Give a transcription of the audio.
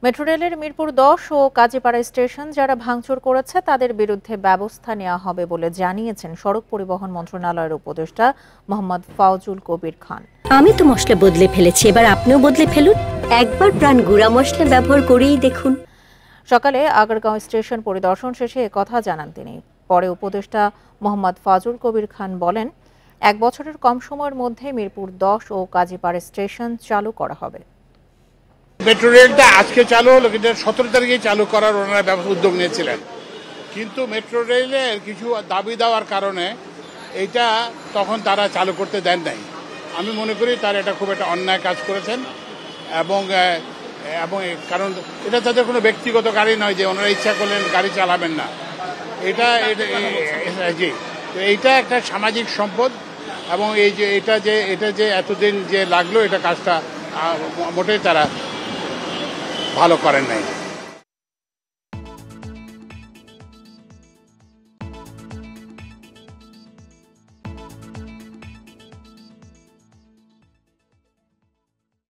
Metro রেলের মিরপুর ১০ ও Kazipara station যারা ভাঙচুর করেছে তাদের বিরুদ্ধে ব্যবস্থা নেওয়া হবে বলে জানিয়েছেন সড়ক পরিবহন মন্ত্রণালয়ের উপদেষ্টা মোহাম্মদ ফাউজুল কবির খান। আমি তো মশলা বদলে ফেলেছি, এবার আপনিও বদলে ফেলুন। একবার প্রাণ গুঁড়া মশলা ব্যবহার করেই দেখুন। সকালে আগারগাঁও স্টেশন পরিদর্শন শেষে একথা জানান তিনি। পরে উপদেষ্টা মোহাম্মদ ফাউজুল কবির খান বলেন, ১ বছরের কম সময়ের মধ্যে মিরপুর ১০ ও কাজীপাড়া স্টেশন চালু করা হবে। মেট্রো রেলটা আজকে চালু হলো, কিন্তু ১৭ তারিখে চালু করার ওনারা উদ্যোগ নিয়েছিলেন, কিন্তু মেট্রো রেলের কিছু দাবি দেওয়ার কারণে এইটা তখন তারা চালু করতে দেন নাই। আমি মনে করি তারা এটা খুব একটা অন্যায় কাজ করেছেন, এবং কারণ এটা তাদের কোনো ব্যক্তিগত গাড়ি নয় যে ওনারা ইচ্ছা করলেন গাড়ি চালাবেন না। জি, তো এইটা একটা সামাজিক সম্পদ, এবং এটা যে এতদিন যে লাগলো এটা কাজটা মোটেই তারা ভালো করেন নাই।